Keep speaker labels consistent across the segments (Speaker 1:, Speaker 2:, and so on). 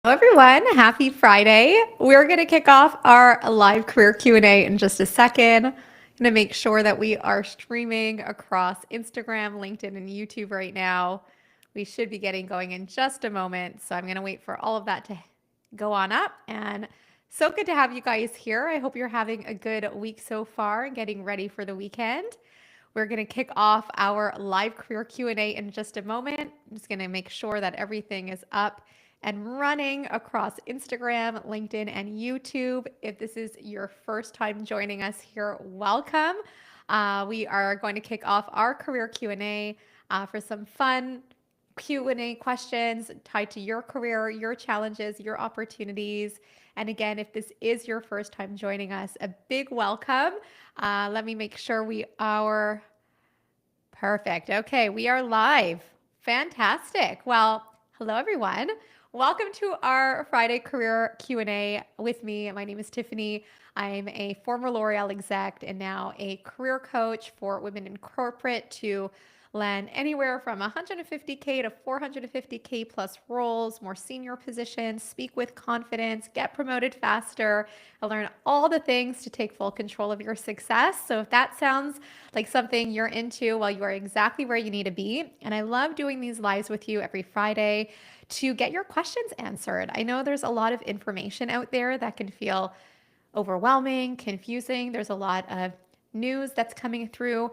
Speaker 1: Hello everyone, happy Friday. We're going to kick off our live career Q&A in just a second. I'm going to make sure that we are streaming across Instagram, LinkedIn, and YouTube right now. We should be getting going in just a moment, so I'm going to wait for all of that to go on up. And so good to have you guys here. I hope you're having a good week so far and getting ready for the weekend. We're going to kick off our live career Q&A in just a moment. I'm just going to make sure that everything is up and running across Instagram, LinkedIn, and YouTube. If this is your first time joining us here, welcome. We are going to kick off our career Q&A for some fun Q&A questions tied to your career, your challenges, your opportunities. And again, if this is your first time joining us, a big welcome. Let me make sure we are perfect. Okay, we are live. Fantastic. Well, hello everyone. Welcome to our Friday Career Q&A with me. My name is Tiffany. I'm a former L'Oreal exec and now a career coach for women in corporate to land anywhere from 150K to 450K plus roles, more senior positions, speak with confidence, get promoted faster, and learn all the things to take full control of your success. So if that sounds like something you're into, well, you are exactly where you need to be. And I love doing these lives with you every Friday to get your questions answered. I know there's a lot of information out there that can feel overwhelming, confusing. There's a lot of news that's coming through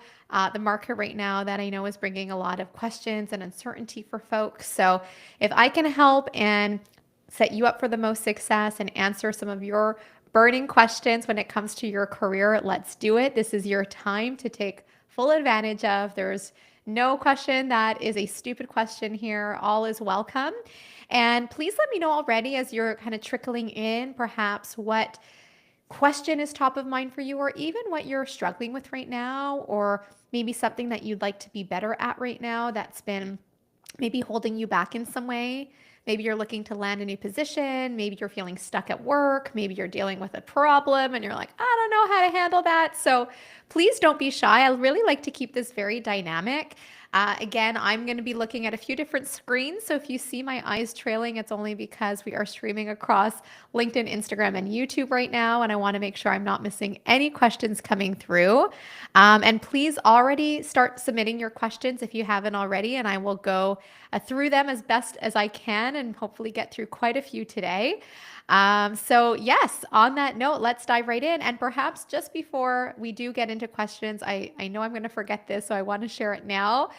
Speaker 1: the market right now that I know is bringing a lot of questions and uncertainty for folks. So if I can help and set you up for the most success and answer some of your burning questions when it comes to your career, let's do it. This is your time to take full advantage of. There's no question that is a stupid question here. All is welcome. And please let me know already as you're kind of trickling in, perhaps what question is top of mind for you, or even what you're struggling with right now, or maybe something that you'd like to be better at right now that's been maybe holding you back in some way. Maybe you're looking to land a new position. Maybe you're feeling stuck at work. Maybe you're dealing with a problem and you're like, I don't know how to handle that. So please don't be shy. I really like to keep this very dynamic. Again, I'm going to be looking at a few different screens. So if you see my eyes trailing, it's only because we are streaming across LinkedIn, Instagram, and YouTube right now. And I want to make sure I'm not missing any questions coming through. And please already start submitting your questions if you haven't already. And I will go through them as best as I can and hopefully get through quite a few today. So yes, on that note, let's dive right in. And perhaps just before we do get into questions, I know I'm going to forget this, so I want to share it now.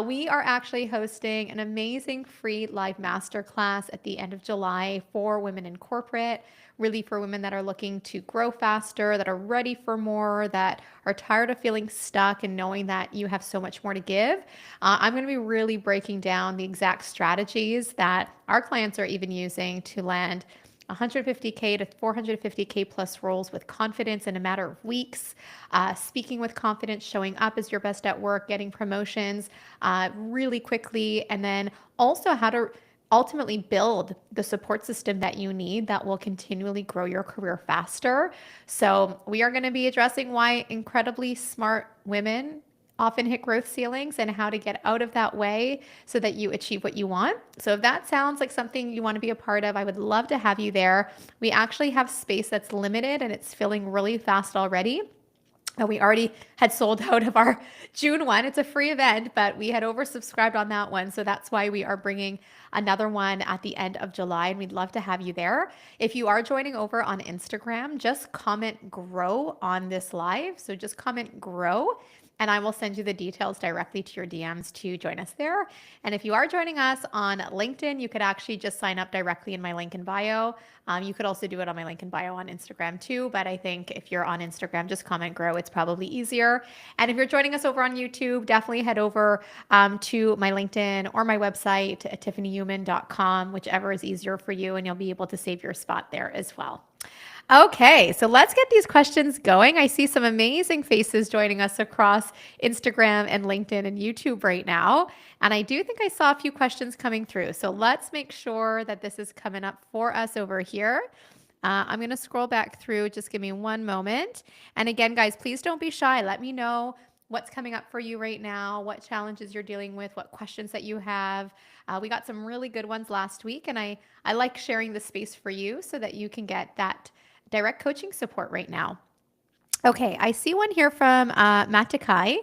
Speaker 1: We are actually hosting an amazing free live masterclass at the end of July for women in corporate, really for women that are looking to grow faster, that are ready for more, that are tired of feeling stuck and knowing that you have so much more to give. I'm going to be really breaking down the exact strategies that our clients are even using to land 150K to 450K plus roles with confidence in a matter of weeks, speaking with confidence, showing up as your best at work, getting promotions really quickly, and then also how to ultimately build the support system that you need that will continually grow your career faster. So we are going to be addressing why incredibly smart women often hit growth ceilings and how to get out of that way so that you achieve what you want. So if that sounds like something you want to be a part of, I would love to have you there. We actually have space that's limited and it's filling really fast already. We already had sold out of our June one. It's a free event, but we had oversubscribed on that one. So that's why we are bringing another one at the end of July, and we'd love to have you there. If you are joining over on Instagram, just comment grow on this live. So just comment grow, and I will send you the details directly to your DMs to join us there. And if you are joining us on LinkedIn, you could actually just sign up directly in my link in bio. You could also do it on my link in bio on Instagram too, but I think if you're on Instagram, just comment grow. It's probably easier. And if you're joining us over on YouTube, definitely head over to my LinkedIn or my website, tiffanyhuman.com, whichever is easier for you, and you'll be able to save your spot there as well. Okay, so let's get these questions going. I see some amazing faces joining us across Instagram and LinkedIn and YouTube right now. And I do think I saw a few questions coming through. So let's make sure that this is coming up for us over here. I'm going to scroll back through. Just give me one moment. And again, guys, please don't be shy. Let me know what's coming up for you right now, what challenges you're dealing with, what questions that you have. We got some really good ones last week, and I like sharing the space for you so that you can get that direct coaching support right now. Okay, I see one here from Matt Takai.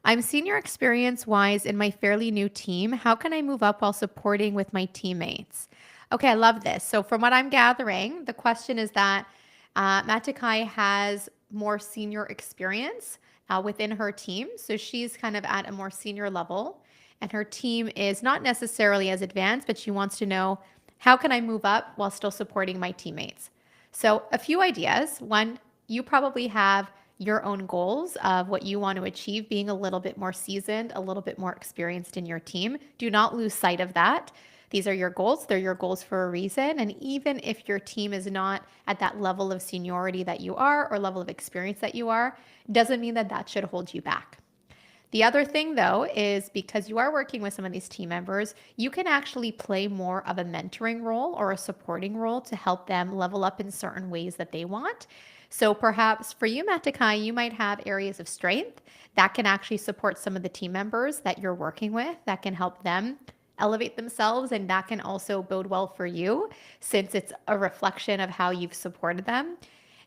Speaker 1: I'm senior experience wise in my fairly new team. How can I move up while supporting with my teammates? Okay, I love this. So, from what I'm gathering, the question is that Matt Takai has more senior experience within her team. So, she's kind of at a more senior level, and her team is not necessarily as advanced, but she wants to know how can I move up while still supporting my teammates? So, a few ideas. One, you probably have your own goals of what you want to achieve, being a little bit more seasoned, a little bit more experienced in your team. Do not lose sight of that. These are your goals. They're your goals for a reason. And even if your team is not at that level of seniority that you are or level of experience that you are, doesn't mean that that should hold you back. The other thing, though, is because you are working with some of these team members, you can actually play more of a mentoring role or a supporting role to help them level up in certain ways that they want. So perhaps for you, Matt Takai, you might have areas of strength that can actually support some of the team members that you're working with, that can help them elevate themselves, and that can also bode well for you since it's a reflection of how you've supported them.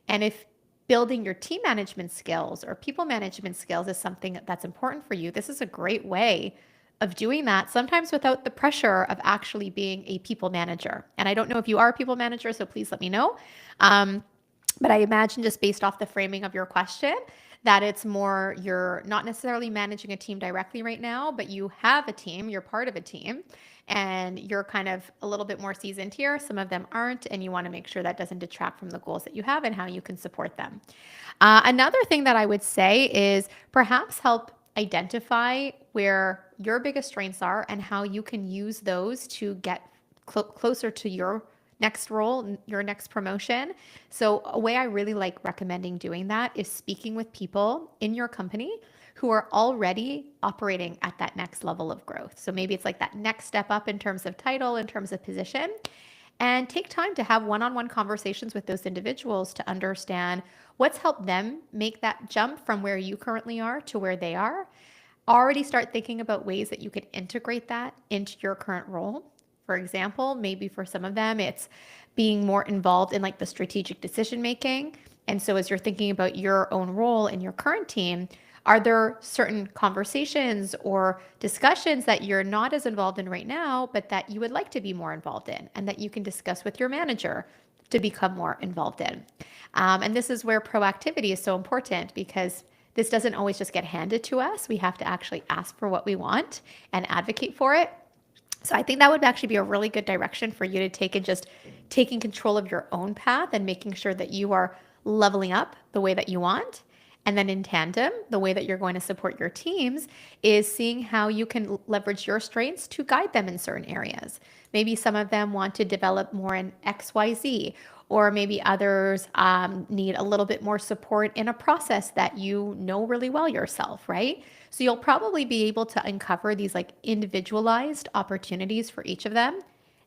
Speaker 1: And if building your team management skills or people management skills is something that's important for you, this is a great way of doing that, sometimes without the pressure of actually being a people manager. And I don't know if you are a people manager, so please let me know. But I imagine just based off the framing of your question, that it's more you're not necessarily managing a team directly right now, but you have a team, you're part of a team, and you're kind of a little bit more seasoned here. Some of them aren't, and you want to make sure that doesn't detract from the goals that you have and how you can support them. Another thing that I would say is perhaps help identify where your biggest strengths are and how you can use those to get closer to your next role, your next promotion. So, a way I really like recommending doing that is speaking with people in your company who are already operating at that next level of growth. So, maybe it's like that next step up in terms of title, in terms of position, and take time to have one on one conversations with those individuals to understand what's helped them make that jump from where you currently are to where they are. Already start thinking about ways that you could integrate that into your current role. For example, maybe for some of them, it's being more involved in like the strategic decision making. And so, as you're thinking about your own role in your current team, are there certain conversations or discussions that you're not as involved in right now, but that you would like to be more involved in and that you can discuss with your manager to become more involved in? And this is where proactivity is so important because this doesn't always just get handed to us. We have to actually ask for what we want and advocate for it. So I think that would actually be a really good direction for you to take in just taking control of your own path and making sure that you are leveling up the way that you want. And then in tandem, the way that you're going to support your teams is seeing how you can leverage your strengths to guide them in certain areas. Maybe some of them want to develop more in XYZ, or maybe others need a little bit more support in a process that you know really well yourself, right? So you'll probably be able to uncover these like individualized opportunities for each of them.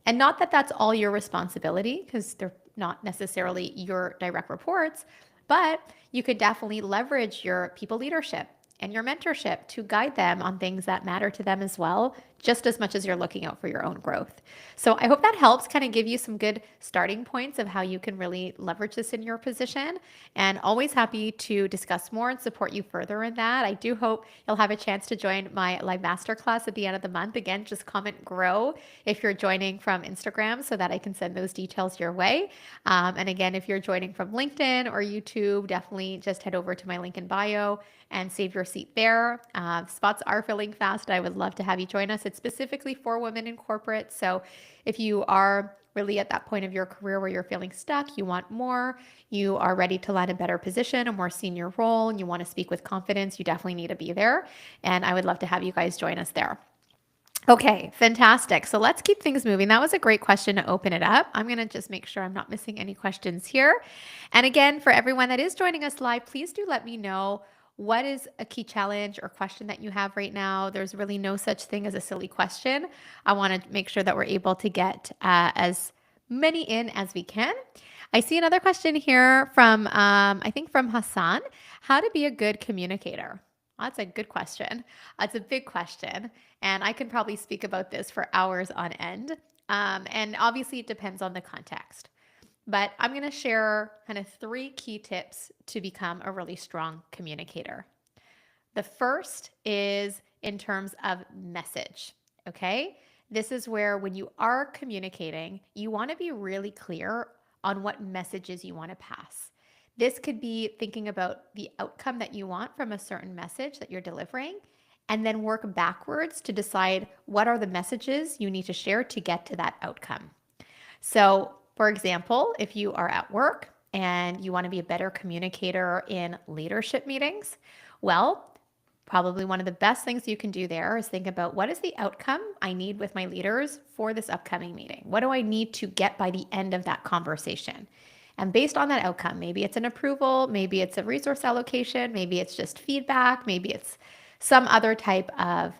Speaker 1: And not that that's all your responsibility, because they're not necessarily your direct reports, but you could definitely leverage your people leadership and your mentorship to guide them on things that matter to them as well, just as much as you're looking out for your own growth. So I hope that helps kind of give you some good starting points of how you can really leverage this in your position, and always happy to discuss more and support you further in that. I do hope you'll have a chance to join my live masterclass at the end of the month. Again, just comment GROW if you're joining from Instagram so that I can send those details your way. And again, if you're joining from LinkedIn or YouTube, definitely just head over to my link in bio and save your seat there. Spots are filling fast. I would love to have you join us. It's specifically for women in corporate. So if you are really at that point of your career where you're feeling stuck, you want more, you are ready to land a better position, a more senior role, and you want to speak with confidence, you definitely need to be there. And I would love to have you guys join us there. Okay, fantastic. So let's keep things moving. That was a great question to open it up. I'm going to just make sure I'm not missing any questions here. And again, for everyone that is joining us live, please do let me know what is a key challenge or question that you have right now. There's really no such thing as a silly question. I want to make sure that we're able to get as many in as we can. I see another question here from, I think from Hassan, how to be a good communicator. That's a good question. It's a big question. And I can probably speak about this for hours on end. And obviously, it depends on the context. But I'm going to share kind of 3 key tips to become a really strong communicator. The first is in terms of message. Okay. This is where when you are communicating, you want to be really clear on what messages you want to pass. This could be thinking about the outcome that you want from a certain message that you're delivering, and then work backwards to decide what are the messages you need to share to get to that outcome. So, for example, if you are at work and you want to be a better communicator in leadership meetings, well, probably one of the best things you can do there is think about what is the outcome I need with my leaders for this upcoming meeting? What do I need to get by the end of that conversation? And based on that outcome, maybe it's an approval, maybe it's a resource allocation, maybe it's just feedback, maybe it's some other type of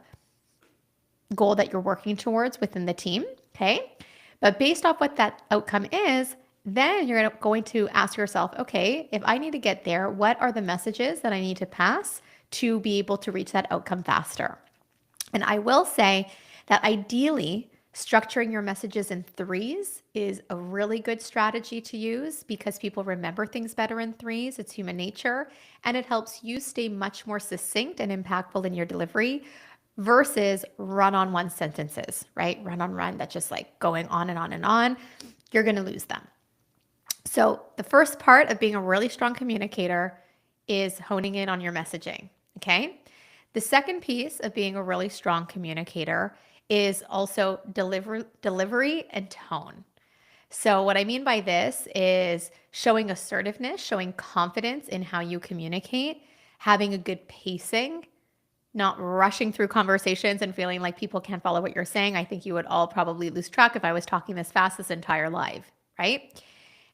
Speaker 1: goal that you're working towards within the team. Okay. But based off what that outcome is, then you're going to ask yourself, okay, if I need to get there, what are the messages that I need to pass to be able to reach that outcome faster? And I will say that ideally, structuring your messages in threes is a really good strategy to use because people remember things better in threes. It's human nature. And it helps you stay much more succinct and impactful in your delivery versus run on one sentences, right? Run on run, that's just like going on and on and on. You're going to lose them. So the first part of being a really strong communicator is honing in on your messaging, okay? The second piece of being a really strong communicator is also delivery and tone. So what I mean by this is showing assertiveness, showing confidence in how you communicate, having a good pacing, not rushing through conversations and feeling like people can't follow what you're saying. I think you would all probably lose track if I was talking this fast this entire live, right?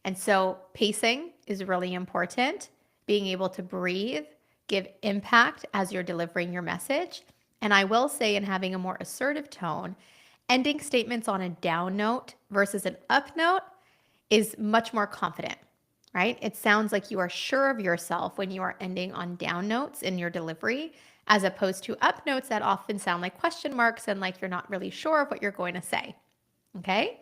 Speaker 1: And so pacing is really important, being able to breathe, give impact as you're delivering your message. And I will say, in having a more assertive tone, ending statements on a down note versus an up note is much more confident, right? It sounds like you are sure of yourself when you are ending on down notes in your delivery, as opposed to up notes that often sound like question marks and like you're not really sure of what you're going to say. Okay?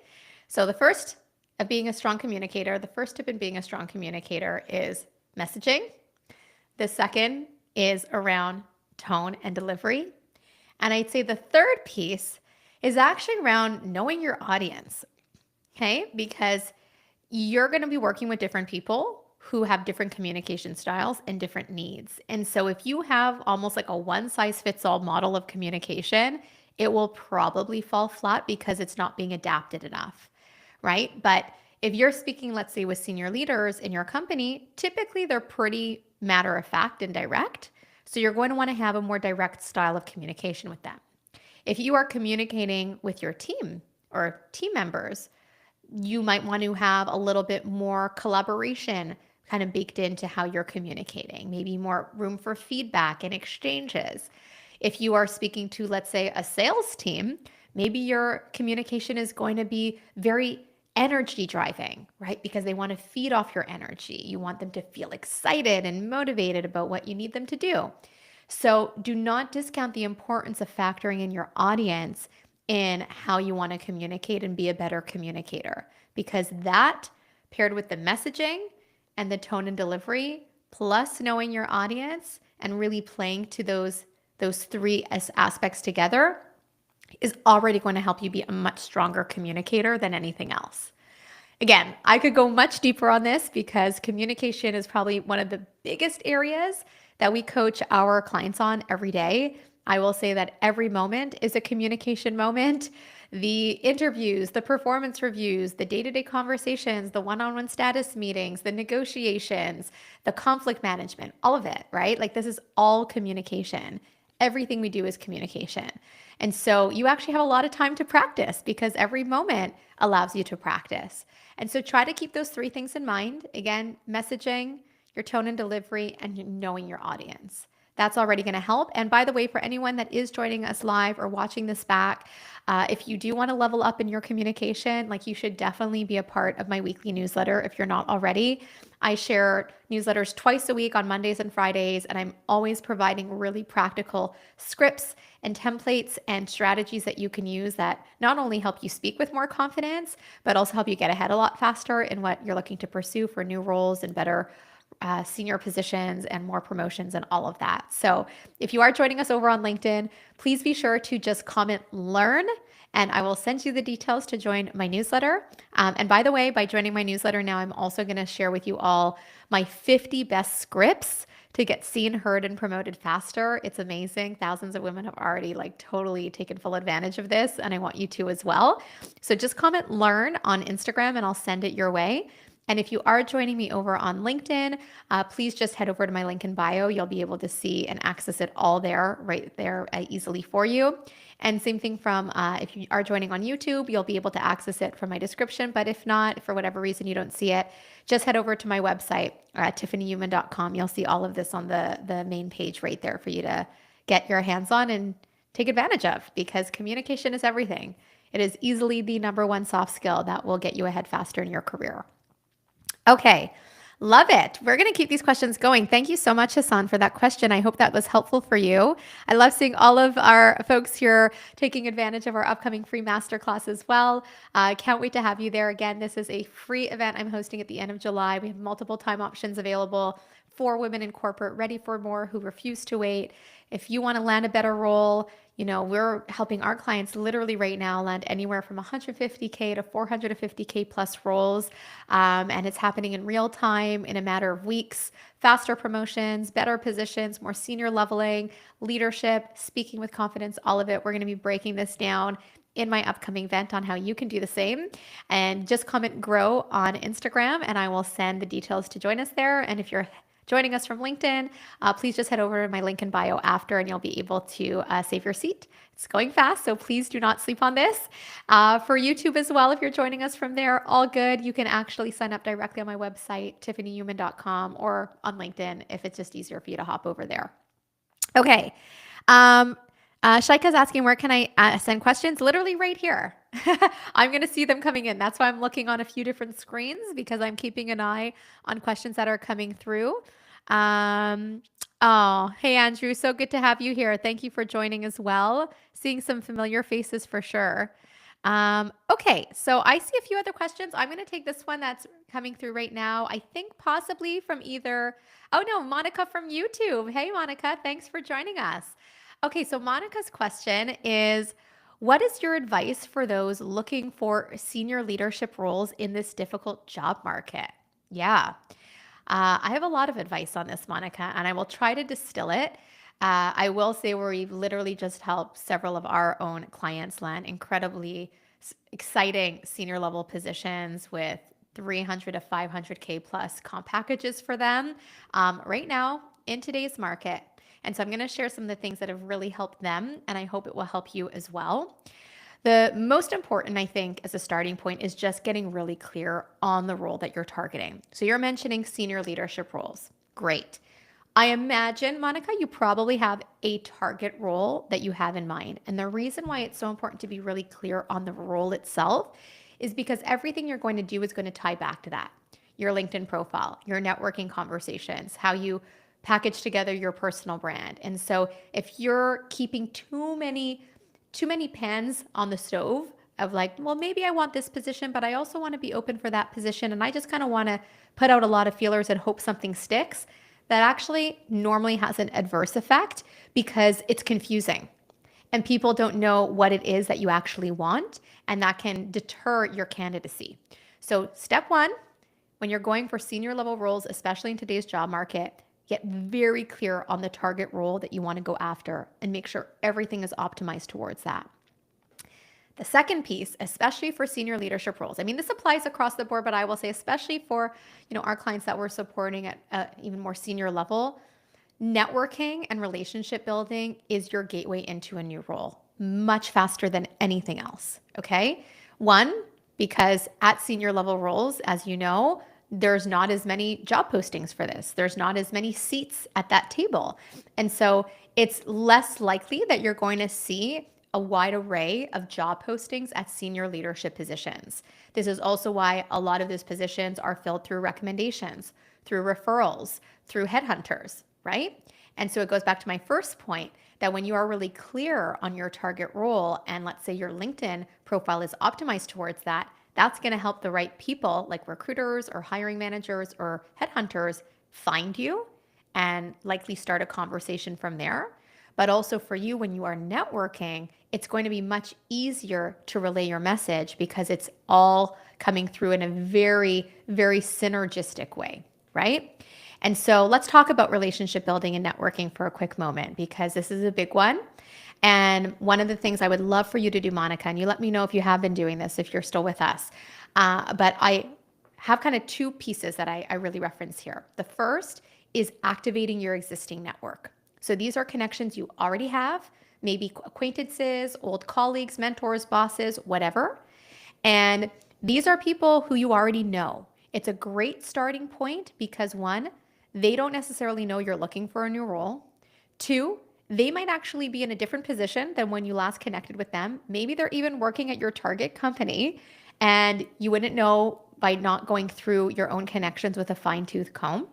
Speaker 1: So the first of being a strong communicator, the first tip in being a strong communicator is messaging. The second is around tone and delivery. And I'd say the third piece is actually around knowing your audience. Okay? Because you're going to be working with different people who have different communication styles and different needs. And so if you have almost like a one size fits all model of communication, it will probably fall flat because it's not being adapted enough, right? But if you're speaking, let's say, with senior leaders in your company, typically they're pretty matter of fact and direct. So you're going to want to have a more direct style of communication with them. If you are communicating with your team or team members, you might want to have a little bit more collaboration kind of baked into how you're communicating, maybe more room for feedback and exchanges. If you are speaking to, let's say, a sales team, maybe your communication is going to be very energy driving, right? Because they want to feed off your energy. You want them to feel excited and motivated about what you need them to do. So do not discount the importance of factoring in your audience in how you want to communicate and be a better communicator, because that paired with the messaging and the tone and delivery, plus knowing your audience and really playing to those three aspects together, is already going to help you be a much stronger communicator than anything else. Again, I could go much deeper on this because communication is probably one of the biggest areas that we coach our clients on every day. I will say that every moment is a communication moment. The interviews, the performance reviews, the day-to-day conversations, the one-on-one status meetings, the negotiations, the conflict management, all of it, right? Like this is all communication. Everything we do is communication. And so you actually have a lot of time to practice because every moment allows you to practice. And so try to keep those 3 things in mind. Again, messaging, your tone and delivery, and knowing your audience. That's already going to help. And by the way, for anyone that is joining us live or watching this back, if you do want to level up in your communication, like, you should definitely be a part of my weekly newsletter if you're not already. I share newsletters twice a week on Mondays and Fridays, and I'm always providing really practical scripts and templates and strategies that you can use that not only help you speak with more confidence, but also help you get ahead a lot faster in what you're looking to pursue for new roles and better senior positions and more promotions and all of that. So if you are joining us over on LinkedIn, please be sure to just comment learn, and I will send you the details to join my newsletter. And by the way, by joining my newsletter now, I'm also going to share with you all my 50 best scripts to get seen, heard, and promoted faster. It's amazing. Thousands of women have already totally taken full advantage of this, and I want you to as well. So just comment learn on Instagram and I'll send it your way. And if you are joining me over on LinkedIn, please just head over to my link in bio. You'll be able to see and access it all there, right there easily for you. And same thing from if you are joining on YouTube, you'll be able to access it from my description. But if not, for whatever reason you don't see it, just head over to my website, tiffanyhuman.com. You'll see all of this on the main page right there for you to get your hands on and take advantage of, because communication is everything. It is easily the number one soft skill that will get you ahead faster in your career. Okay, love it. We're going to keep these questions going. Thank you so much, Hassan, for that question. I hope that was helpful for you. I love seeing all of our folks here taking advantage of our upcoming free masterclass as well. Can't wait to have you there. Again, this is a free event I'm hosting at the end of July. We have multiple time options available for women in corporate ready for more who refuse to wait. If you want to land a better role, we're helping our clients literally right now land anywhere from 150K to 450K plus roles. And it's happening in real time in a matter of weeks. Faster promotions, better positions, more senior leveling, leadership, speaking with confidence, all of it. We're going to be breaking this down in my upcoming event on how you can do the same. And just comment grow on Instagram and I will send the details to join us there. And if you're joining us from LinkedIn, please just head over to my link in bio after and you'll be able to save your seat. It's going fast, so please do not sleep on this. For YouTube as well, if you're joining us from there, all good. You can actually sign up directly on my website, tiffanyhuman.com, or on LinkedIn if it's just easier for you to hop over there. Okay. Shaika's asking, where can I send questions? Literally right here. I'm going to see them coming in. That's why I'm looking on a few different screens, because I'm keeping an eye on questions that are coming through. Oh, hey, Andrew. So good to have you here. Thank you for joining as well. Seeing some familiar faces for sure. Okay, so I see a few other questions. I'm going to take this one that's coming through right now. I think possibly from oh no, Monica from YouTube. Hey, Monica, thanks for joining us. Okay, so Monica's question is, what is your advice for those looking for senior leadership roles in this difficult job market? Yeah, I have a lot of advice on this, Monica, and I will try to distill it. I will say we've literally just helped several of our own clients land incredibly exciting senior level positions with 300 to 500K plus comp packages for them right now in today's market. And so I'm going to share some of the things that have really helped them, and I hope it will help you as well. The most important, I think, as a starting point is just getting really clear on the role that you're targeting. So you're mentioning senior leadership roles. Great. I imagine, Monica, you probably have a target role that you have in mind. And the reason why it's so important to be really clear on the role itself is because everything you're going to do is going to tie back to that. Your LinkedIn profile, your networking conversations, how you package together your personal brand. And so if you're keeping too many pans on the stove of well, maybe I want this position, but I also want to be open for that position, and I just kind of want to put out a lot of feelers and hope something sticks, that actually normally has an adverse effect because it's confusing and people don't know what it is that you actually want, and that can deter your candidacy. So step one, when you're going for senior level roles, especially in today's job market, get very clear on the target role that you want to go after and make sure everything is optimized towards that. The second piece, especially for senior leadership roles, I mean, this applies across the board, but I will say especially for our clients that we're supporting at even more senior level, networking and relationship building is your gateway into a new role much faster than anything else, okay? One, because at senior level roles, as you know, there's not as many job postings for this. There's not as many seats at that table. And so it's less likely that you're going to see a wide array of job postings at senior leadership positions. This is also why a lot of those positions are filled through recommendations, through referrals, through headhunters, right? And so it goes back to my first point that when you are really clear on your target role, and let's say your LinkedIn profile is optimized towards that, that's going to help the right people like recruiters or hiring managers or headhunters find you and likely start a conversation from there. But also for you, when you are networking, it's going to be much easier to relay your message because it's all coming through in a very, very synergistic way, right? And so let's talk about relationship building and networking for a quick moment because this is a big one. And one of the things I would love for you to do, Monica, and you let me know if you have been doing this, if you're still with us. But I have kind of two pieces that I really reference here. The first is activating your existing network. So these are connections you already have, maybe acquaintances, old colleagues, mentors, bosses, whatever. And these are people who you already know. It's a great starting point because one, they don't necessarily know you're looking for a new role. Two, they might actually be in a different position than when you last connected with them. Maybe they're even working at your target company and you wouldn't know by not going through your own connections with a fine-tooth comb.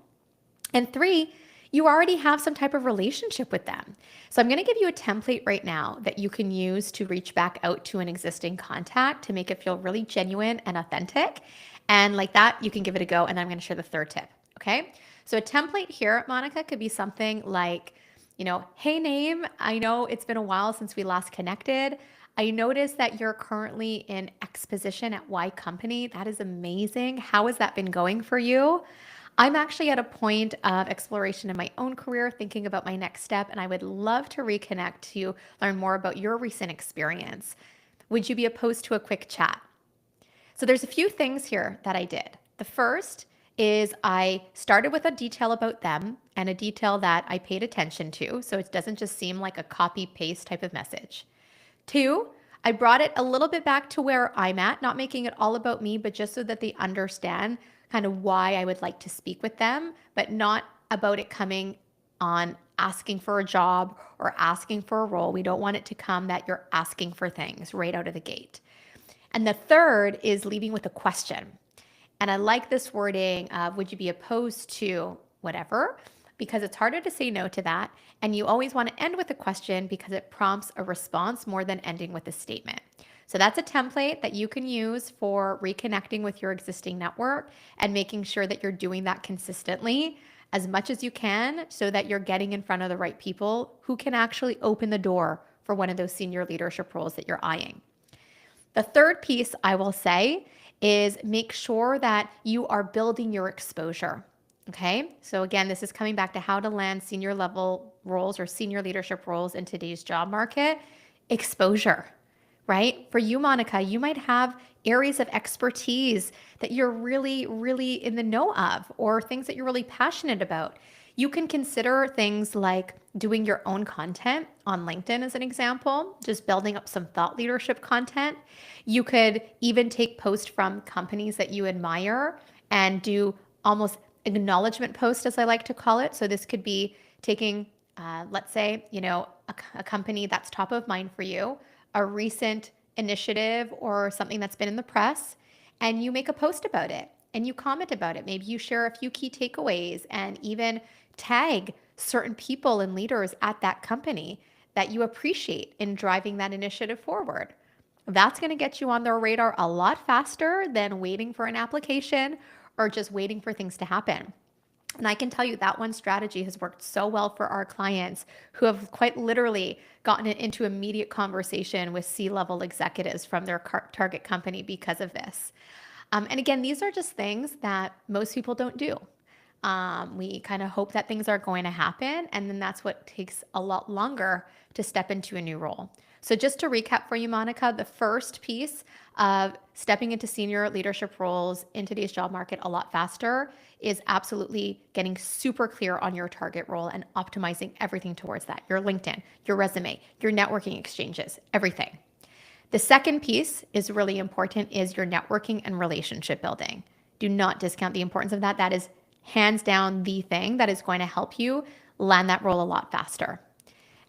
Speaker 1: And three, you already have some type of relationship with them. So I'm going to give you a template right now that you can use to reach back out to an existing contact to make it feel really genuine and authentic. And like that, you can give it a go. And I'm going to share the third tip. Okay. So a template here, Monica, could be something like, hey, name, I know it's been a while since we last connected. I noticed that you're currently in X position at Y company. That is amazing. How has that been going for you? I'm actually at a point of exploration in my own career, thinking about my next step, and I would love to reconnect to learn more about your recent experience. Would you be opposed to a quick chat? So there's a few things here that I did. The first is I started with a detail about them and a detail that I paid attention to, so it doesn't just seem like a copy-paste type of message. Two, I brought it a little bit back to where I'm at, not making it all about me, but just so that they understand kind of why I would like to speak with them, but not about it coming on asking for a job or asking for a role. We don't want it to come that you're asking for things right out of the gate. And the third is leading with a question. And I like this wording of would you be opposed to whatever, because it's harder to say no to that. And you always want to end with a question because it prompts a response more than ending with a statement. So that's a template that you can use for reconnecting with your existing network and making sure that you're doing that consistently as much as you can so that you're getting in front of the right people who can actually open the door for one of those senior leadership roles that you're eyeing. The third piece I will say is make sure that you are building your exposure. Okay, so again, this is coming back to how to land senior level roles or senior leadership roles in today's job market. Exposure, right? For you, Monica, you might have areas of expertise that you're really, really in the know of or things that you're really passionate about. You can consider things like doing your own content on LinkedIn as an example, just building up some thought leadership content. You could even take posts from companies that you admire and do almost acknowledgement post, as I like to call it. So this could be taking, let's say, a company that's top of mind for you, a recent initiative or something that's been in the press, and you make a post about it and you comment about it. Maybe you share a few key takeaways and even tag certain people and leaders at that company that you appreciate in driving that initiative forward. That's going to get you on their radar a lot faster than waiting for an application or just waiting for things to happen. And I can tell you that one strategy has worked so well for our clients who have quite literally gotten into immediate conversation with C-level executives from their target company because of this. And again, these are just things that most people don't do. We kind of hope that things are going to happen, and then that's what takes a lot longer to step into a new role. So just to recap for you, Monica, the first piece of stepping into senior leadership roles in today's job market a lot faster is absolutely getting super clear on your target role and optimizing everything towards that. Your LinkedIn, your resume, your networking exchanges, everything. The second piece is really important is your networking and relationship building. Do not discount the importance of that. That is hands down the thing that is going to help you land that role a lot faster.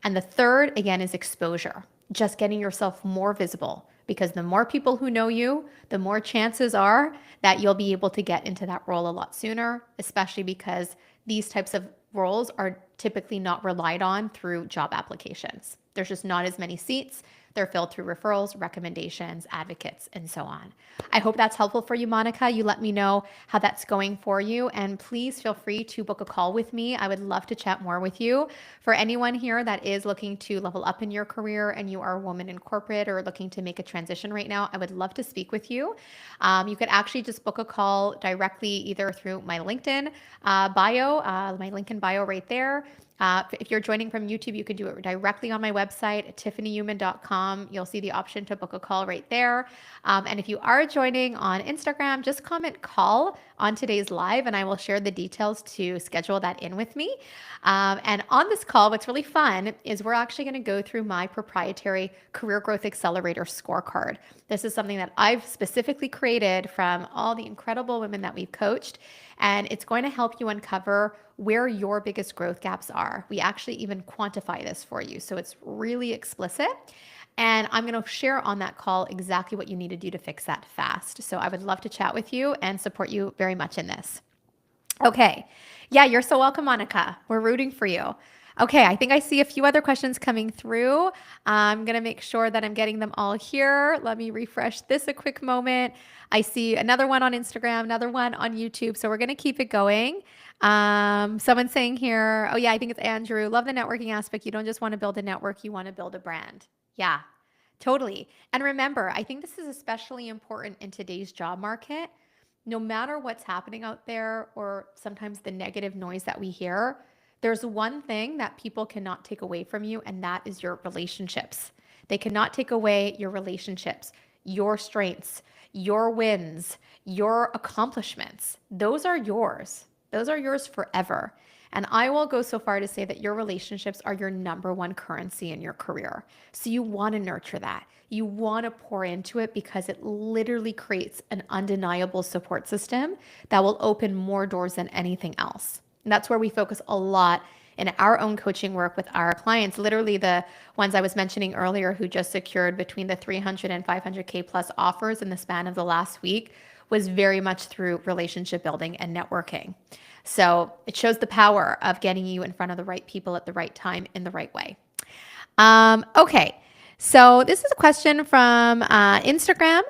Speaker 1: And the third, again, is exposure, just getting yourself more visible, because the more people who know you, the more chances are that you'll be able to get into that role a lot sooner, especially because these types of roles are typically not relied on through job applications. There's just not as many seats. They're filled through referrals, recommendations, advocates, and so on. I hope that's helpful for you, Monica. You let me know how that's going for you. And please feel free to book a call with me. I would love to chat more with you. For anyone here that is looking to level up in your career and you are a woman in corporate or looking to make a transition right now, I would love to speak with you. You could actually just book a call directly either through my LinkedIn bio, my LinkedIn bio right there. If you're joining from YouTube, you can do it directly on my website, tiffanyhuman.com. You'll see the option to book a call right there. And if you are joining on Instagram, just comment call on today's live and I will share the details to schedule that in with me. And on this call, what's really fun is we're actually going to go through my proprietary Career Growth Accelerator scorecard. This is something that I've specifically created from all the incredible women that we've coached, and it's going to help you uncover where your biggest growth gaps are. We actually even quantify this for you, so it's really explicit. And I'm going to share on that call exactly what you need to do to fix that fast. So I would love to chat with you and support you very much in this. Okay. Yeah, you're so welcome, Monica. We're rooting for you. Okay, I think I see a few other questions coming through. I'm going to make sure that I'm getting them all here. Let me refresh this a quick moment. I see another one on Instagram, another one on YouTube. So we're going to keep it going. Someone's saying here, oh yeah, I think it's Andrew. Love the networking aspect. You don't just want to build a network, you want to build a brand. Yeah, totally. And remember, I think this is especially important in today's job market. No matter what's happening out there or sometimes the negative noise that we hear, there's one thing that people cannot take away from you, and that is your relationships. They cannot take away your relationships, your strengths, your wins, your accomplishments. Those are yours. Those are yours forever. And I will go so far to say that your relationships are your number one currency in your career. So you want to nurture that. You want to pour into it because it literally creates an undeniable support system that will open more doors than anything else. And that's where we focus a lot in our own coaching work with our clients. Literally the ones I was mentioning earlier who just secured between the 300 and 500K plus offers in the span of the last week was very much through relationship building and networking. So it shows the power of getting you in front of the right people at the right time in the right way. Okay, so this is a question from Instagram.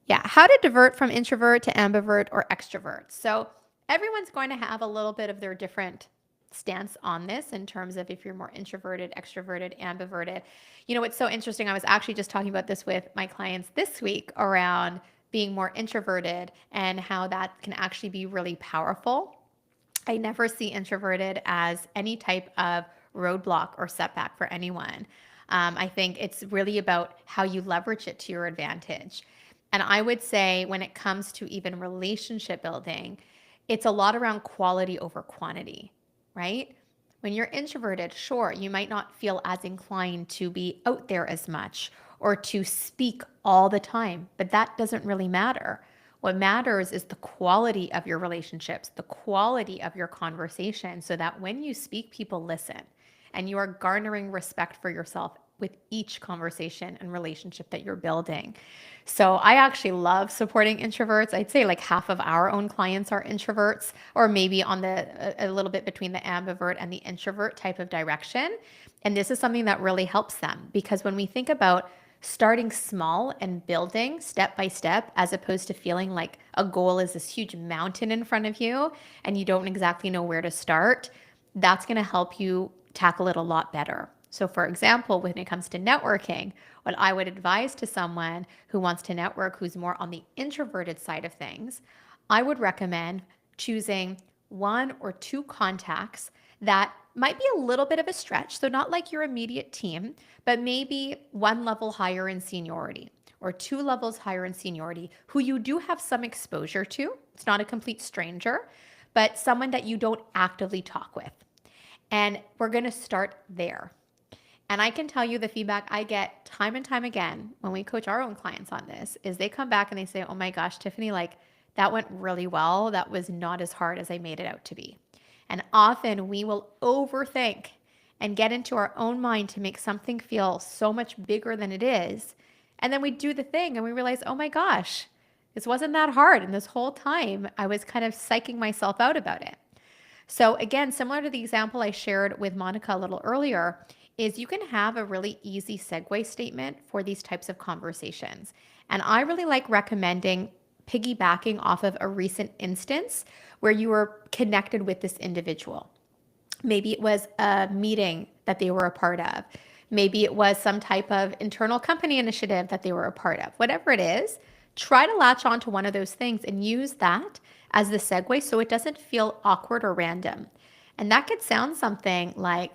Speaker 1: Yeah, how to divert from introvert to ambivert or extrovert. So everyone's going to have a little bit of their different stance on this in terms of if you're more introverted, extroverted, ambiverted. You know, it's so interesting. I was actually just talking about this with my clients this week around being more introverted and how that can actually be really powerful. I never see introverted as any type of roadblock or setback for anyone. I think it's really about how you leverage it to your advantage. And I would say when it comes to even relationship building, it's a lot around quality over quantity, right? When you're introverted, sure, you might not feel as inclined to be out there as much or to speak all the time, but that doesn't really matter. What matters is the quality of your relationships, the quality of your conversation, so that when you speak, people listen and you are garnering respect for yourself with each conversation and relationship that you're building. So I actually love supporting introverts. I'd say like half of our own clients are introverts, or maybe on a little bit between the ambivert and the introvert type of direction. And this is something that really helps them, because when we think about starting small and building step by step, as opposed to feeling like a goal is this huge mountain in front of you and you don't exactly know where to start, that's going to help you tackle it a lot better. So for example, when it comes to networking, what I would advise to someone who wants to network, who's more on the introverted side of things, I would recommend choosing one or two contacts that might be a little bit of a stretch. So not like your immediate team, but maybe one level higher in seniority or two levels higher in seniority who you do have some exposure to. It's not a complete stranger, but someone that you don't actively talk with. And we're going to start there. And I can tell you the feedback I get time and time again when we coach our own clients on this is they come back and they say, oh my gosh, Tiffany, like That went really well. That was not as hard as I made it out to be. And often we will overthink and get into our own mind to make something feel so much bigger than it is. And then we do the thing and we realize, oh my gosh, this wasn't that hard. And this whole time I was kind of psyching myself out about it. So again, similar to the example I shared with Monica a little earlier, is you can have a really easy segue statement for these types of conversations. And I really like recommending piggybacking off of a recent instance where you were connected with this individual. Maybe it was a meeting that they were a part of. Maybe it was some type of internal company initiative that they were a part of. Whatever it is, try to latch on to one of those things and use that as the segue so it doesn't feel awkward or random. And that could sound something like,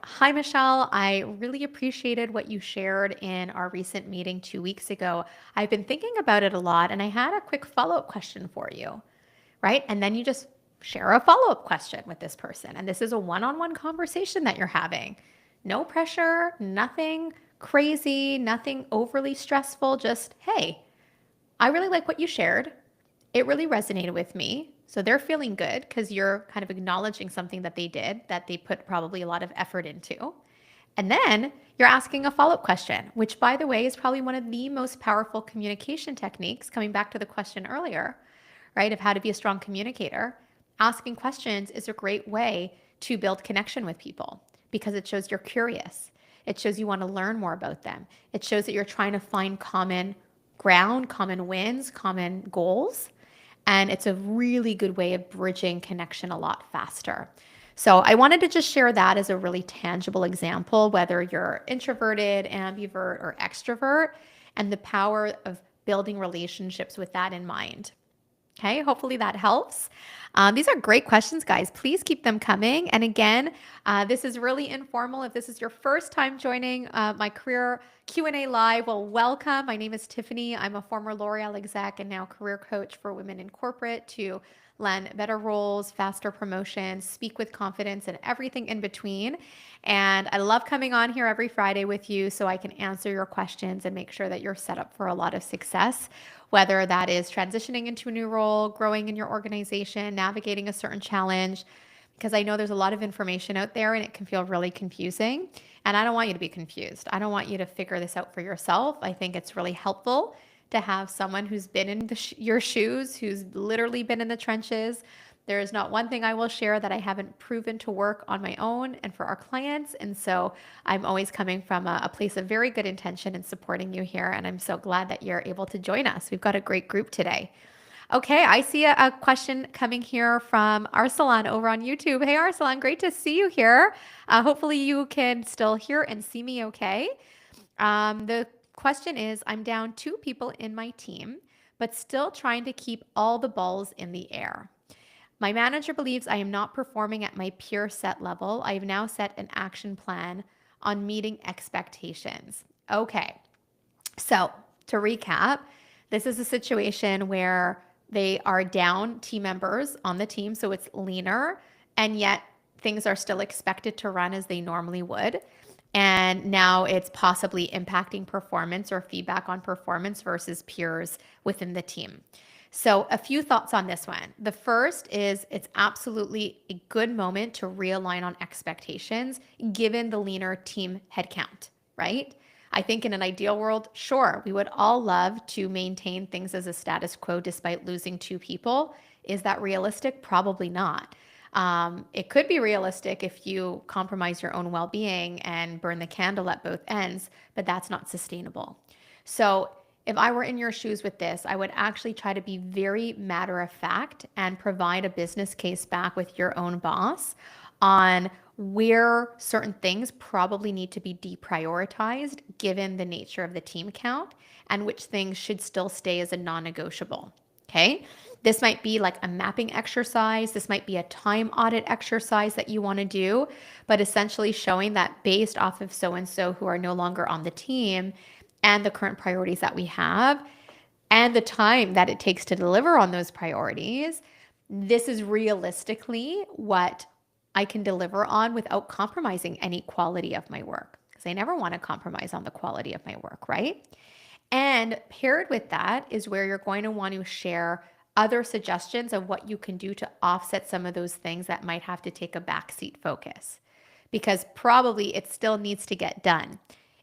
Speaker 1: hi, Michelle, I really appreciated what you shared in our recent meeting 2 weeks ago. I've been thinking about it a lot and I had a quick follow-up question for you, right? And then you just share a follow-up question with this person. And this is a one-on-one conversation that you're having. No pressure, nothing crazy, nothing overly stressful. Just, hey, I really like what you shared. It really resonated with me. So they're feeling good because you're kind of acknowledging something that they did, that they put probably a lot of effort into. And then you're asking a follow-up question, which, by the way, is probably one of the most powerful communication techniques, coming back to the question earlier, right, of how to be a strong communicator. Asking questions is a great way to build connection with people because it shows you're curious. It shows you want to learn more about them. It shows that you're trying to find common ground, common wins, common goals. And it's a really good way of bridging connection a lot faster. So I wanted to just share that as a really tangible example, whether you're introverted, ambivert, or extrovert, and the power of building relationships with that in mind. Okay, hopefully that helps. These are great questions, guys. Please keep them coming. And again, this is really informal. If this is your first time joining my career Q&A live, well, welcome. My name is Tiffany. I'm a former L'Oreal exec and now career coach for women in corporate to land better roles, faster promotions, speak with confidence, and everything in between. And I love coming on here every Friday with you so I can answer your questions and make sure that you're set up for a lot of success, whether that is transitioning into a new role, growing in your organization, navigating a certain challenge, because I know there's a lot of information out there and it can feel really confusing. And I don't want you to be confused. I don't want you to figure this out for yourself. I think it's really helpful to have someone who's been in your shoes, who's literally been in the trenches. There is not one thing I will share that I haven't proven to work on my own and for our clients. And so I'm always coming from a place of very good intention and supporting you here. And I'm so glad that you're able to join us. We've got a great group today. Okay, I see a question coming here from Arsalan over on YouTube. Hey, Arsalan, great to see you here. Hopefully you can still hear and see me okay. The question is, I'm down 2 people in my team, but still trying to keep all the balls in the air. My manager believes I am not performing at my peer set level. I have now set an action plan on meeting expectations. Okay, so to recap, this is a situation where they are down team members on the team, so it's leaner, and yet things are still expected to run as they normally would. And now it's possibly impacting performance or feedback on performance versus peers within the team. So a few thoughts on this one. The first is it's absolutely a good moment to realign on expectations given the leaner team headcount, right? I think in an ideal world, sure, we would all love to maintain things as a status quo despite losing 2 people. Is that realistic? Probably not. It could be realistic if you compromise your own well-being and burn the candle at both ends, but that's not sustainable. So if I were in your shoes with this, I would actually try to be very matter of fact and provide a business case back with your own boss on where certain things probably need to be deprioritized given the nature of the team count and which things should still stay as a non-negotiable. Okay. This might be like a mapping exercise. This might be a time audit exercise that you want to do, but essentially showing that based off of so-and-so who are no longer on the team and the current priorities that we have and the time that it takes to deliver on those priorities, this is realistically what I can deliver on without compromising any quality of my work, because I never want to compromise on the quality of my work, right? And paired with that is where you're going to want to share other suggestions of what you can do to offset some of those things that might have to take a backseat focus. Because probably it still needs to get done.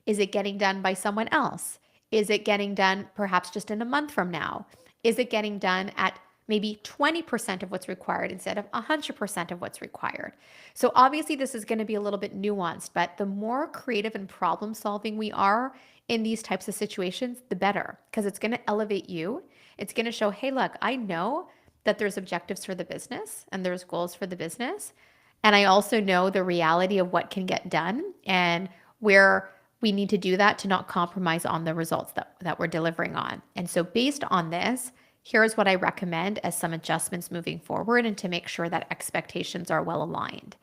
Speaker 1: Is it getting done by someone else? Is it getting done perhaps just in a month from now? Is it getting done at maybe 20% of what's required instead of 100% of what's required? So obviously this is going to be a little bit nuanced, but the more creative and problem solving we are in these types of situations, the better, because it's going to elevate you. It's going to show, hey, look, I know that there's objectives for the business and there's goals for the business. And I also know the reality of what can get done and where we need to do that to not compromise on the results that we're delivering on. And so based on this, here's what I recommend as some adjustments moving forward and to make sure that expectations are well aligned.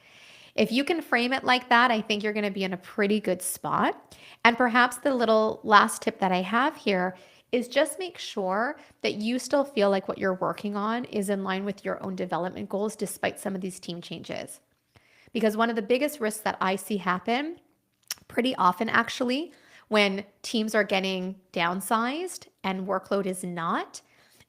Speaker 1: If you can frame it like that, I think you're going to be in a pretty good spot. And perhaps the little last tip that I have here is just make sure that you still feel like what you're working on is in line with your own development goals despite some of these team changes. Because one of the biggest risks that I see happen pretty often actually when teams are getting downsized and workload is not,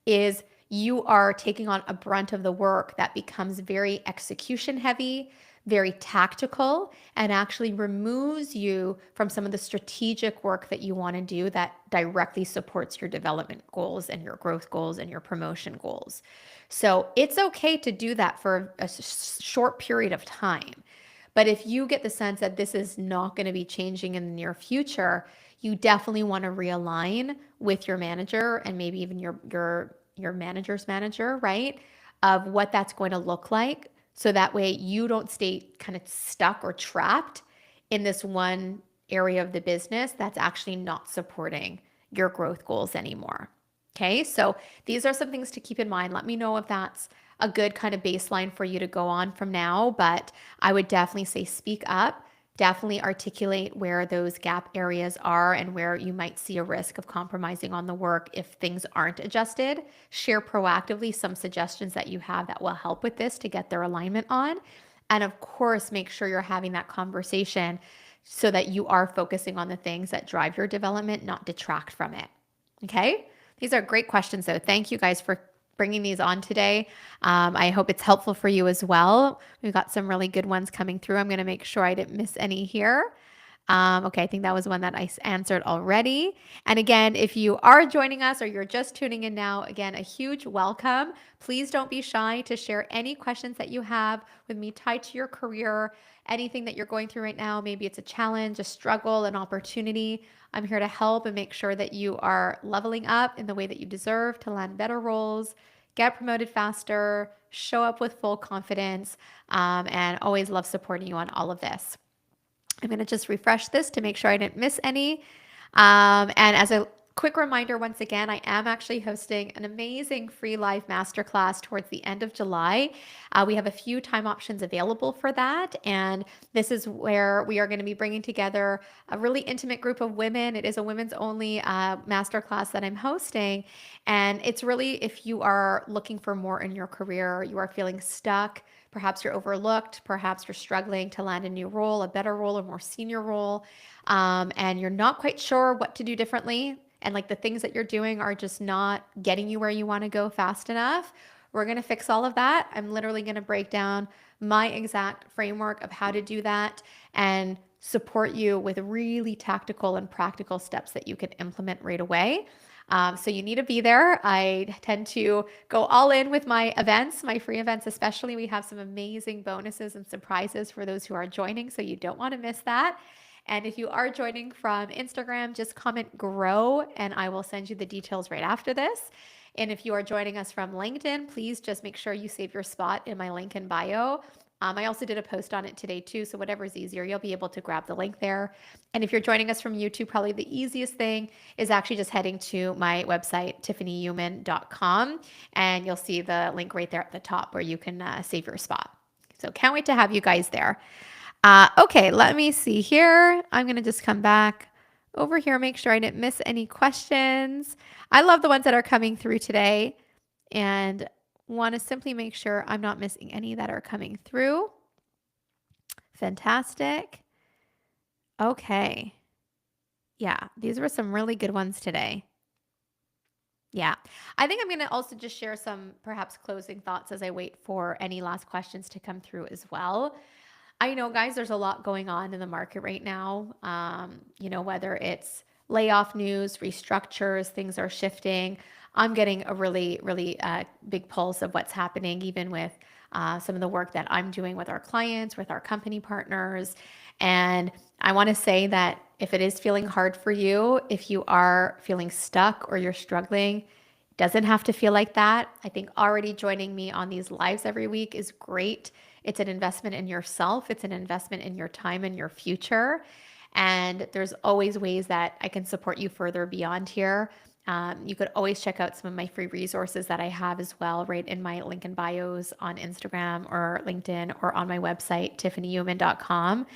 Speaker 1: is you are taking on a brunt of the work that becomes very execution heavy, very tactical, and actually removes you from some of the strategic work that you want to do that directly supports your development goals and your growth goals and your promotion goals. So it's okay to do that for a short period of time. But if you get the sense that this is not going to be changing in the near future, you definitely want to realign with your manager and maybe even your manager's manager, right? Of what that's going to look like. So that way you don't stay kind of stuck or trapped in this one area of the business that's actually not supporting your growth goals anymore. Okay, so these are some things to keep in mind. Let me know if that's a good kind of baseline for you to go on from now, but I would definitely say speak up, definitely articulate where those gap areas are and where you might see a risk of compromising on the work if things aren't adjusted. Share proactively some suggestions that you have that will help with this to get their alignment on. And of course, make sure you're having that conversation so that you are focusing on the things that drive your development, not detract from it. Okay? These are great questions, though. Thank you guys for bringing these on today. I hope it's helpful for you as well. We've got some really good ones coming through. I'm going to make sure I didn't miss any here. Okay, I think that was one that I answered already. And again, if you are joining us or you're just tuning in now, again, a huge welcome. Please don't be shy to share any questions that you have with me tied to your career, anything that you're going through right now. Maybe it's a challenge, a struggle, an opportunity. I'm here to help and make sure that you are leveling up in the way that you deserve to land better roles, get promoted faster, show up with full confidence, and always love supporting you on all of this. I'm going to just refresh this to make sure I didn't miss any. And as a quick reminder, once again, I am actually hosting an amazing free live masterclass towards the end of July. We have a few time options available for that. And this is where we are going to be bringing together a really intimate group of women. It is a women's only masterclass that I'm hosting. And it's really if you are looking for more in your career, you are feeling stuck, perhaps you're overlooked, perhaps you're struggling to land a new role, a better role, a more senior role, and you're not quite sure what to do differently. And like the things that you're doing are just not getting you where you want to go fast enough. We're going to fix all of that. I'm literally going to break down my exact framework of how to do that and support you with really tactical and practical steps that you can implement right away. So you need to be there. I tend to go all in with my events, my free events especially. We have some amazing bonuses and surprises for those who are joining, so you don't want to miss that. And if you are joining from Instagram, just comment grow and I will send you the details right after this. And if you are joining us from LinkedIn, please just make sure you save your spot in my link in bio. I also did a post on it today too, so whatever's easier, you'll be able to grab the link there. And if you're joining us from YouTube, probably the easiest thing is actually just heading to my website, tiffanyhuman.com, and you'll see the link right there at the top where you can save your spot. So can't wait to have you guys there. Okay, let me see here. I'm going to just come back over here, make sure I didn't miss any questions. I love the ones that are coming through today and want to simply make sure I'm not missing any that are coming through. Fantastic. Okay. Yeah, these were some really good ones today. Yeah. I think I'm going to also just share some perhaps closing thoughts as I wait for any last questions to come through as well. I know, guys, there's a lot going on in the market right now. Whether it's layoff news, restructures, things are shifting. I'm getting a really, really big pulse of what's happening, even with some of the work that I'm doing with our clients, with our company partners. And I want to say that if it is feeling hard for you, if you are feeling stuck or you're struggling, doesn't have to feel like that. I think already joining me on these lives every week is great. It's an investment in yourself, it's an investment in your time and your future. And there's always ways that I can support you further beyond here. You could always check out some of my free resources that I have as well, right in my link in bios on Instagram or LinkedIn or on my website, tiffanyhuman.com.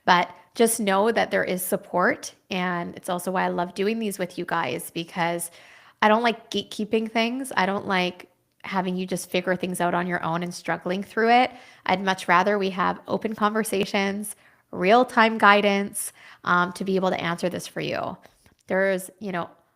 Speaker 1: But just know that there is support. And it's also why I love doing these with you guys, because I don't like gatekeeping things. I don't like having you just figure things out on your own and struggling through it. I'd much rather we have open conversations, real time guidance to be able to answer this for you. There's,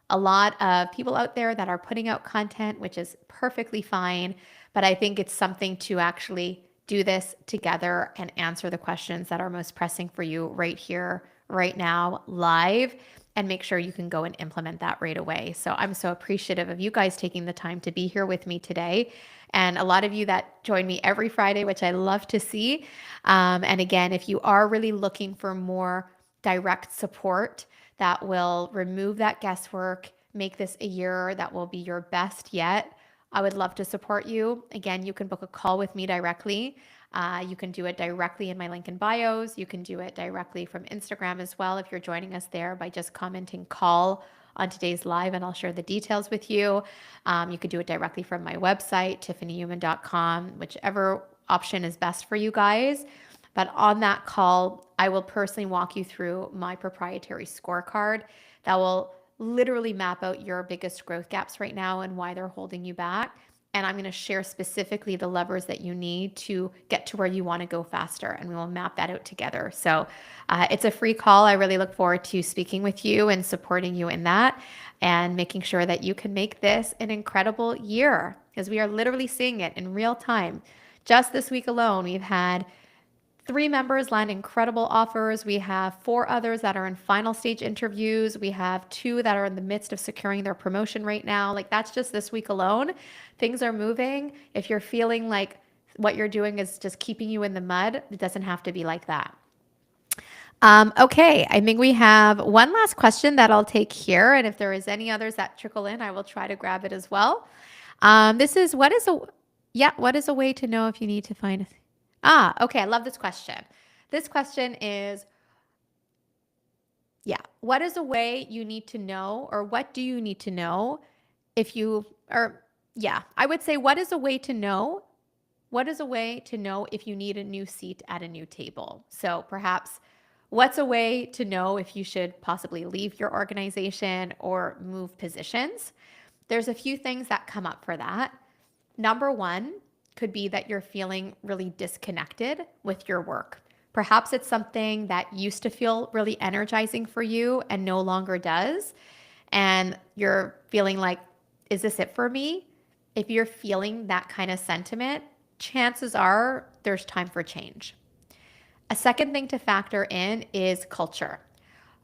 Speaker 1: a lot of people out there that are putting out content, which is perfectly fine. But I think it's something to actually do this together and answer the questions that are most pressing for you right here, right now, live, and make sure you can go and implement that right away. So I'm so appreciative of you guys taking the time to be here with me today. And a lot of you that join me every Friday, which I love to see. And again, if you are really looking for more direct support that will remove that guesswork, make this a year that will be your best yet, I would love to support you. Again, you can book a call with me directly. You can do it directly in my link in bios. You can do it directly from Instagram as well if you're joining us there by just commenting call on today's live, and I'll share the details with you. You could do it directly from my website, tiffanyhuman.com, whichever option is best for you guys. But on that call, I will personally walk you through my proprietary scorecard that will literally map out your biggest growth gaps right now and why they're holding you back. And I'm going to share specifically the levers that you need to get to where you want to go faster. And we will map that out together. So it's a free call. I really look forward to speaking with you and supporting you in that and making sure that you can make this an incredible year, because we are literally seeing it in real time. Just this week alone, we've had 3 members land incredible offers. We have 4 others that are in final stage interviews. We have 2 that are in the midst of securing their promotion right now. Like, that's just this week alone. Things are moving. If you're feeling like what you're doing is just keeping you in the mud, it doesn't have to be like that. Okay, I think we have one last question that I'll take here. And if there is any others that trickle in, I will try to grab it as well. This is, what is a way to know if you need to find okay. I love this question. This question is, what is a way you need to know, or what do you need to know if you, I would say, what is a way to know? What is a way to know if you need a new seat at a new table? So perhaps, what's a way to know if you should possibly leave your organization or move positions? There's a few things that come up for that. Number one could be that you're feeling really disconnected with your work. Perhaps it's something that used to feel really energizing for you and no longer does. And you're feeling like, is this it for me? If you're feeling that kind of sentiment, chances are there's time for change. A second thing to factor in is culture.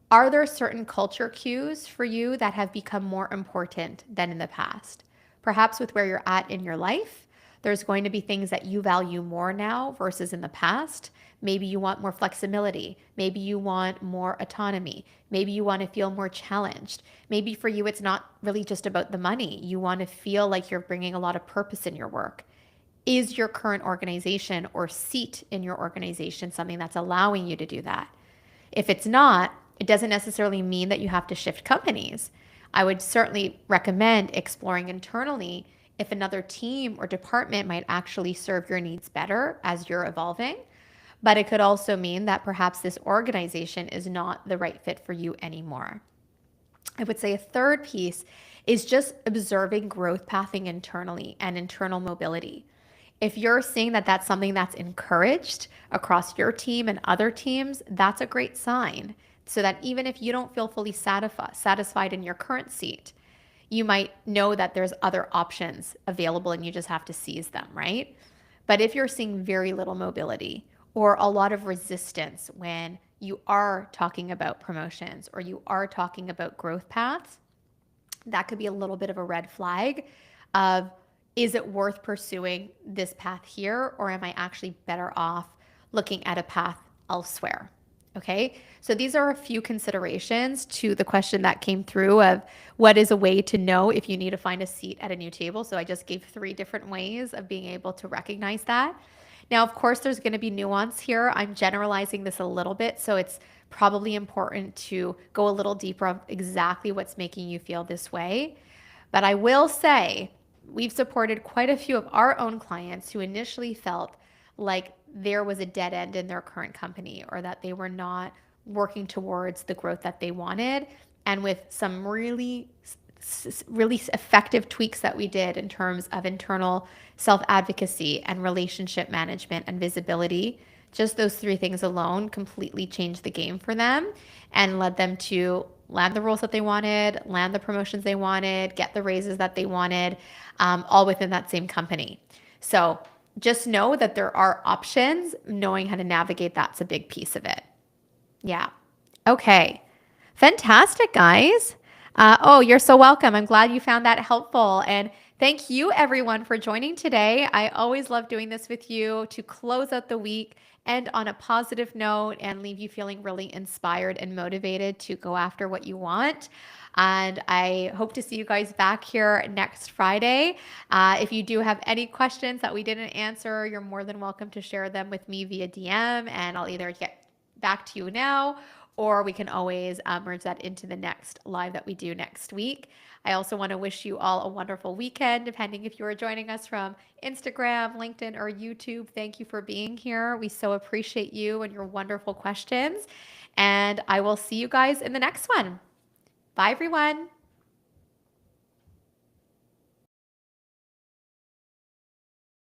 Speaker 1: Are there certain culture cues for you that have become more important than in the past? Perhaps with where you're at in your life, there's going to be things that you value more now versus in the past. Maybe you want more flexibility. Maybe you want more autonomy. Maybe you want to feel more challenged. Maybe for you, it's not really just about the money. You want to feel like you're bringing a lot of purpose in your work. Is your current organization or seat in your organization something that's allowing you to do that? If it's not, it doesn't necessarily mean that you have to shift companies. I would certainly recommend exploring internally if another team or department might actually serve your needs better as you're evolving. But it could also mean that perhaps this organization is not the right fit for you anymore. I would say a third piece is just observing growth pathing internally and internal mobility. If you're seeing that that's something that's encouraged across your team and other teams, that's a great sign. So that even if you don't feel fully satisfied in your current seat, you might know that there's other options available and you just have to seize them, right? But if you're seeing very little mobility or a lot of resistance when you are talking about promotions or you are talking about growth paths, that could be a little bit of a red flag of, is it worth pursuing this path here, or am I actually better off looking at a path elsewhere? Okay, so these are a few considerations to the question that came through of what is a way to know if you need to find a seat at a new table. So I just gave 3 different ways of being able to recognize that. Now, of course, there's going to be nuance here. I'm generalizing this a little bit, so it's probably important to go a little deeper of exactly what's making you feel this way. But I will say, we've supported quite a few of our own clients who initially felt like there was a dead end in their current company or that they were not working towards the growth that they wanted. And with some really effective tweaks that we did in terms of internal self-advocacy and relationship management and visibility, just those 3 things alone completely changed the game for them and led them to land the roles that they wanted, land the promotions they wanted, get the raises that they wanted, all within that same company. So just know that there are options. Knowing how to navigate that's a big piece of it. Yeah. Okay. Fantastic, guys. Oh, you're so welcome. I'm glad you found that helpful. And thank you, everyone, for joining today. I always love doing this with you to close out the week and on a positive note and leave you feeling really inspired and motivated to go after what you want. And I hope to see you guys back here next Friday. If you do have any questions that we didn't answer, you're more than welcome to share them with me via DM, and I'll either get back to you now, or we can always merge that into the next live that we do next week. I also want to wish you all a wonderful weekend, depending if you are joining us from Instagram, LinkedIn, or YouTube. Thank you for being here. We so appreciate you and your wonderful questions. And I will see you guys in the next one. Bye, everyone.